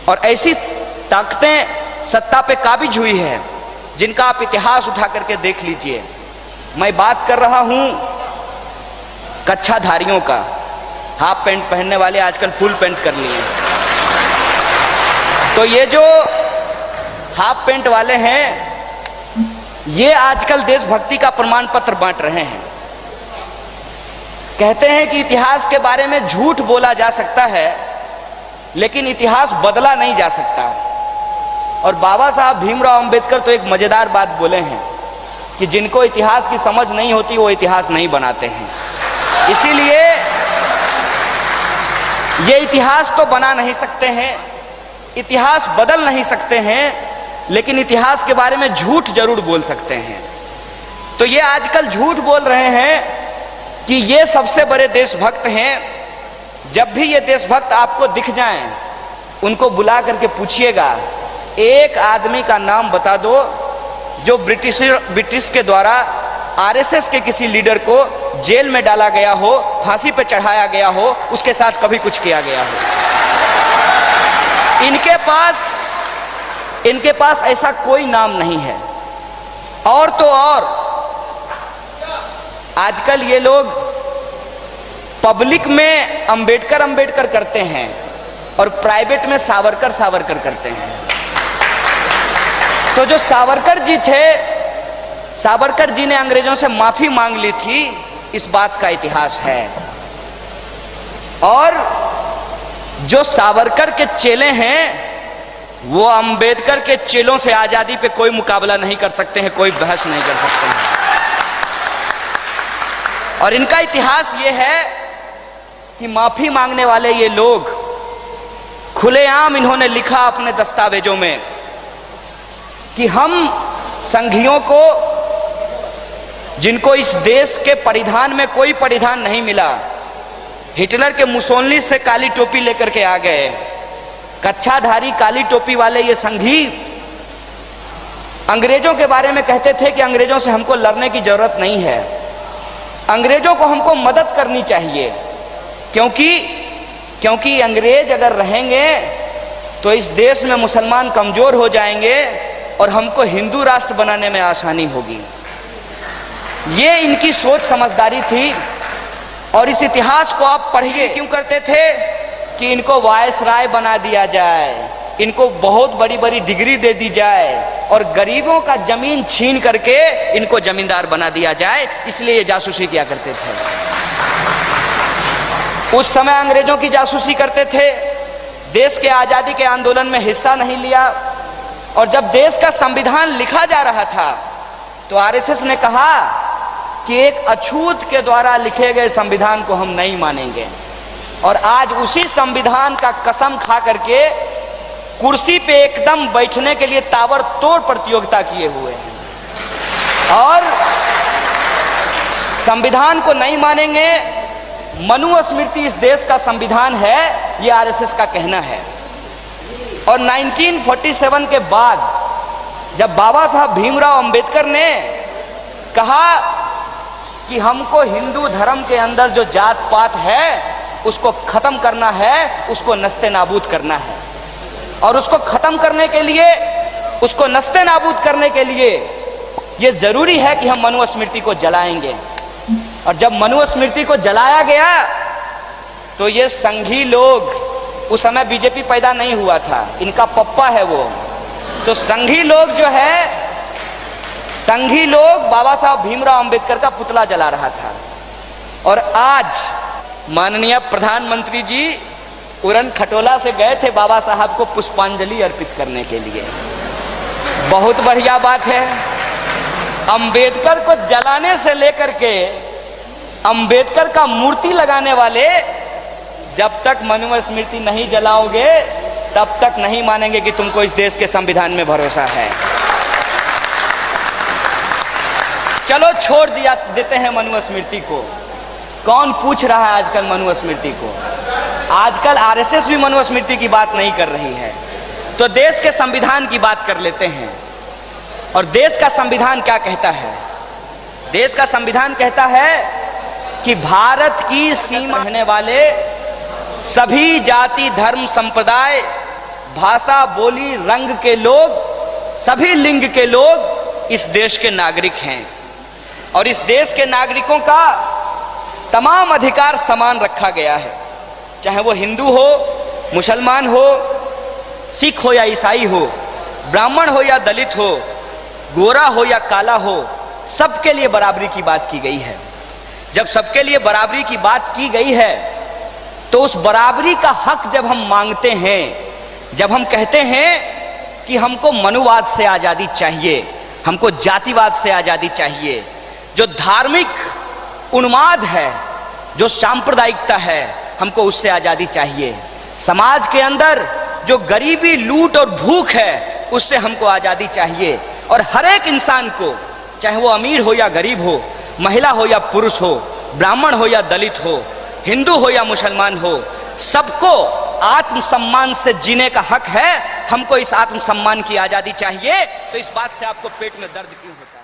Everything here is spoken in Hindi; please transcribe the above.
और ऐसी ताकतें सत्ता पे काबिज हुई है जिनका आप इतिहास उठा करके देख लीजिए। मैं बात कर रहा हूं कच्छाधारियों का। हाफ पैंट पहनने वाले आजकल फुल पैंट कर लिए हैं। तो ये जो हाफ पैंट वाले हैं, ये आजकल देशभक्ति का प्रमाण पत्र बांट रहे हैं। कहते हैं कि इतिहास के बारे में झूठ बोला जा सकता है लेकिन इतिहास बदला नहीं जा सकता। और बाबा साहब भीमराव अंबेडकर तो एक मजेदार बात बोले हैं कि जिनको इतिहास की समझ नहीं होती वो इतिहास नहीं बनाते हैं। इसीलिए ये इतिहास तो बना नहीं सकते हैं, इतिहास बदल नहीं सकते हैं, लेकिन इतिहास के बारे में झूठ जरूर बोल सकते हैं। तो ये आजकल झूठ बोल रहे हैं कि ये सबसे बड़े देशभक्त हैं। जब भी ये देशभक्त आपको दिख जाएं, उनको बुला करके पूछिएगा, एक आदमी का नाम बता दो जो ब्रिटिश के द्वारा आरएसएस के किसी लीडर को जेल में डाला गया हो, फांसी पे चढ़ाया गया हो, उसके साथ कभी कुछ किया गया हो। इनके पास ऐसा कोई नाम नहीं है। और तो और आजकल ये लोग पब्लिक में अंबेडकर करते हैं और प्राइवेट में सावरकर करते हैं। तो जो सावरकर जी थे, सावरकर जी ने अंग्रेजों से माफी मांग ली थी, इस बात का इतिहास है। और जो सावरकर के चेले हैं वो अंबेडकर के चेलों से आजादी पे कोई मुकाबला नहीं कर सकते हैं, कोई बहस नहीं कर सकते हैं। और इनका इतिहास ये है कि माफी मांगने वाले ये लोग खुलेआम इन्होंने लिखा अपने दस्तावेजों में कि हम संघियों को, जिनको इस देश के परिधान में कोई परिधान नहीं मिला, हिटलर के मुसोलिनी से काली टोपी लेकर के आ गए, कच्छाधारी काली टोपी वाले ये संघी अंग्रेजों के बारे में कहते थे कि अंग्रेजों से हमको लड़ने की जरूरत नहीं है, अंग्रेजों को हमको मदद करनी चाहिए, क्योंकि अंग्रेज अगर रहेंगे तो इस देश में मुसलमान कमजोर हो जाएंगे और हमको हिंदू राष्ट्र बनाने में आसानी होगी। ये इनकी सोच समझदारी थी। और इस इतिहास को आप पढ़िए। क्यों करते थे कि इनको वायसराय बना दिया जाए, इनको बहुत बड़ी बड़ी डिग्री दे दी जाए और गरीबों का जमीन छीन करके इनको जमींदार बना दिया जाए, इसलिए ये जासूसी किया करते थे। उस समय अंग्रेजों की जासूसी करते थे, देश के आजादी के आंदोलन में हिस्सा नहीं लिया। और जब देश का संविधान लिखा जा रहा था तो आरएसएस ने कहा कि एक अछूत के द्वारा लिखे गए संविधान को हम नहीं मानेंगे। और आज उसी संविधान का कसम खा करके कुर्सी पे एकदम बैठने के लिए ताबड़तोड़ प्रतियोगिता किए हुए हैं और संविधान को नहीं मानेंगे। मनुस्मृति इस देश का संविधान है, ये आरएसएस का कहना है। और 1947 के बाद जब बाबा साहब भीमराव अंबेडकर ने कहा कि हमको हिंदू धर्म के अंदर जो जात पात है उसको खत्म करना है, उसको नस्ते नाबूद करना है, और उसको खत्म करने के लिए, उसको नस्ते नाबूद करने के लिए ये जरूरी है कि हम मनुस्मृति को जलाएंगे। और जब मनुस्मृति को जलाया गया तो ये संघी लोग, उस समय बीजेपी पैदा नहीं हुआ था, इनका पप्पा है वो, तो संघी लोग जो है, संघी लोग बाबा साहब भीमराव अंबेडकर का पुतला जला रहा था। और आज माननीय प्रधानमंत्री जी उरन खटोला से गए थे बाबा साहब को पुष्पांजलि अर्पित करने के लिए। बहुत बढ़िया बात है। अंबेडकर को जलाने से लेकर के अंबेडकर का मूर्ति लगाने वाले जब तक मनुस्मृति नहीं जलाओगे तब तक नहीं मानेंगे कि तुमको इस देश के संविधान में भरोसा है। चलो छोड़ दिया देते हैं मनुस्मृति को। कौन पूछ रहा है आजकल मनुस्मृति को? आजकल आरएसएस भी मनुस्मृति की बात नहीं कर रही है। तो देश के संविधान की बात कर लेते हैं। और देश का संविधान क्या कहता है? देश का संविधान कहता है कि भारत की सीमा रहने वाले सभी जाति धर्म संप्रदाय भाषा, बोली, रंग के लोग, सभी लिंग के लोग इस देश के नागरिक हैं और इस देश के नागरिकों का तमाम अधिकार समान रखा गया है। चाहे वो हिंदू हो, मुसलमान हो, सिख हो या ईसाई हो, ब्राह्मण हो या दलित हो, गोरा हो या काला हो, सबके लिए बराबरी की बात की गई है। जब सबके लिए बराबरी की बात की गई है तो उस बराबरी का हक जब हम मांगते हैं, जब हम कहते हैं कि हमको मनुवाद से आज़ादी चाहिए, हमको जातिवाद से आज़ादी चाहिए, जो धार्मिक उन्माद है, जो सांप्रदायिकता है, हमको उससे आज़ादी चाहिए, समाज के अंदर जो गरीबी, लूट और भूख है उससे हमको आज़ादी चाहिए और हर एक इंसान को, चाहे वो अमीर हो या गरीब हो, महिला हो या पुरुष हो, ब्राह्मण हो या दलित हो, हिंदू हो या मुसलमान हो, सबको आत्मसम्मान से जीने का हक है। हमको इस आत्मसम्मान की आज़ादी चाहिए। तो इस बात से आपको पेट में दर्द क्यों होता है?